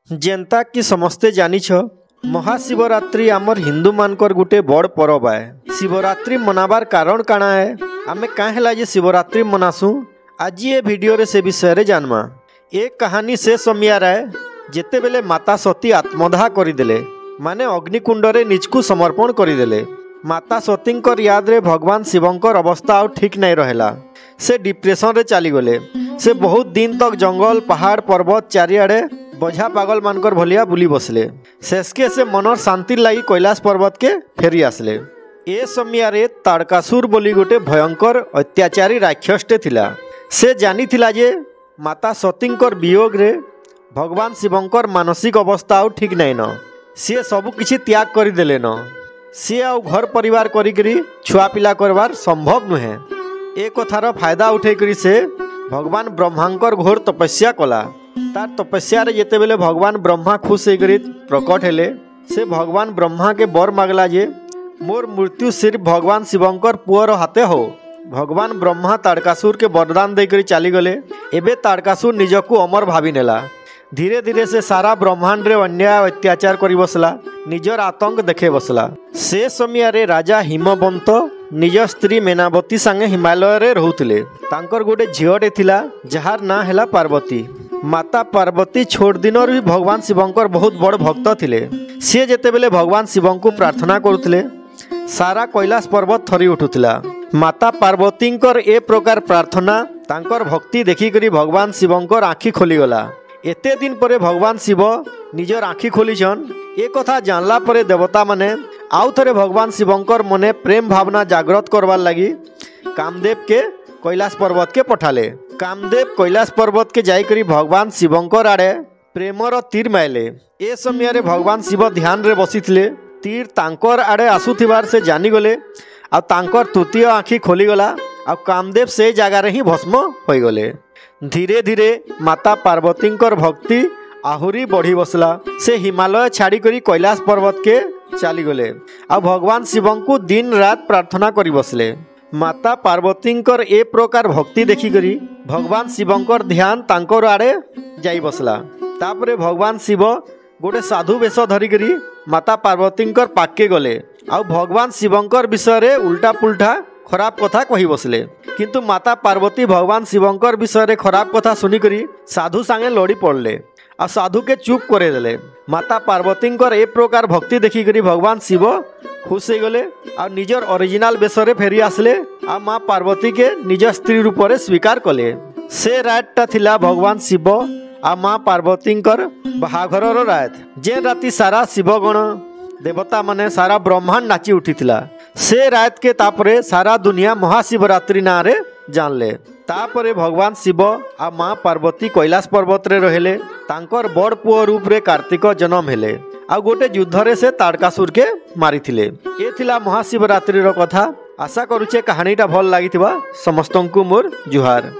जेंता कि समस्ते जानिछ महाशिवरात्रि आमर हिंदू मानकर गुटे बड़ परब है। शिवरात्रि मनाबार कारण काना है, आमे काहे हैला जे शिवरात्रि मनासु आज ये वीडियो रे से विषय रे जानमा। एक कहानी से समियार है जेते बेले माता सती आत्मदाह करिदेले, माने अग्निकुंड रे निजकु समर्पण करिदेले। माता सतींकर याद रे भगवान शिवंकर अवस्था आउ ठीक नहीं रहेला। से डिप्रेशन रे चली गले। से बहुत दिन तक जंगल पहाड़ पर्वत चारिआडे बझा पागल मानकर भलिया बुली बसले। शेषके से मनर शांति लगी कैलाश पर्वत के फेरी आसले। ए समयारे ताड़कासुर बोली गोटे भयंकर अत्याचारी राक्षसटे थिला। से जानी थिला जे माता सतींकर वियोग रे भगवान शिवंकर मानसिक अवस्था आउ ठीक नहीं न। सी सबु किछि त्याग कर देले न। सी आउ घर परिवार करी छुआ पिला करवार संभव नुहे। ए कथार फायदा उठे करी से भगवान ब्रह्मांकर घोर तपस्या कला। तार तपस्या रे जेते बेले भगवान ब्रह्मा खुश होकर प्रकट हेले। से भगवान ब्रह्मा के बर मागला जे मोर मृत्यु सिर्फ भगवान शिवंकर पुअर हाथे हो। भगवान ब्रह्मा ताड़कासुर के वरदान देकर चली गले। एबे ताड़कासुर निजकु अमर भावी नेला। धीरे धीरे से सारा ब्रह्मांड रे अन्याय अत्याचार करी बसला, निजर आतंक देखे बसला। से समय रे राजा हिमवंत निज स्त्री मेनावती संगे हिमालय रे रहउथिले। तांकर गोटे झियोटे थिला जहार ना हैला पार्वती। माता पार्वती छोट दिनर भी भगवान शिवंकर बहुत बड़ भक्त थिले। सी जेते बेले भगवान शिवंकु प्रार्थना करुथिले सारा कैलाश पर्वत थरी उठुथिला। माता पार्वतींकर ए प्रकार प्रार्थना तांकर भक्ति देखी करी भगवान शिवंकर आँखि खोलीगला। एते दिन परे भगवान शिव निजर आँखि खोलीछन। ए कथा जानला परे देवता माने आउ थरे भगवान शिवंकर मने प्रेम भावना जागृत करवार लगी कामदेव के कैलाश पर्वत के पठाले। कामदेव कैलाश पर्वत के जाइकरी भगवान शिवंकर आड़े प्रेमर तीर माइले। ए समय रे भगवान शिव ध्यान रे बसिथिले। तीर तांकर आड़े आसुथिबार से जानिगले आ तांकर तृतीय आँखि खोलीगला आ कामदेव से जगार ही भस्म हो गले। धीरे धीरे माता पार्वतींकर भक्ति आहुरी बढ़ी बसला। से हिमालय छाड़ी करी कैलाश पर्वत के चली गले आ भगवान शिवंकु दिन रात प्रार्थना करी बसले। माता पार्वतींकर ए प्रकार भक्ति देखी करी भगवान शिवंकर ध्यान तांकर आड़े जाई बसला। तापरे भगवान शिव गोटे साधु वेश धरी करी माता पार्वतींकर पाके गले आ भगवान शिवंकर विषय रे उल्टा पुल्टा खराब कथा कही बसले। किंतु माता पार्वती भगवान शिवंकर विषय रे खराब कथा सुनी करी साधु संगे लड़ी पड़ले आ साधु के चुप करे देले। माता पार्वतींकर ए प्रकार भक्ति देखी करी भगवान शिव खुश हो गले आ निजर ओरिजिनल बेसरे फेरी आसले आ माँ पार्वती के निज स्त्री रूप रे स्वीकार कले। से रातटा थिला भगवान शिव आ माँ पार्वतींकर बाहाघरर रात। जे राति सारा शिवगण देवता माने सारा ब्रह्मांड नाची उठीथिला। से रात के तापरे सारा दुनिया महाशिवरात्रि ना रे जानले। तापरे भगवान शिव आ माँ पार्वती कैलाश पर्वत रे रहेले। तांकर बड़ पुओ रूप रे कार्तिक जन्म हेले आ गोटे युद्ध रे से ताड़कासुर के मारिथिले। ए थिला महाशिवरात्रि रो कथा। आशा करूचे कहानीटा भल लागिथिबा। समस्तंकु मोर जुहार।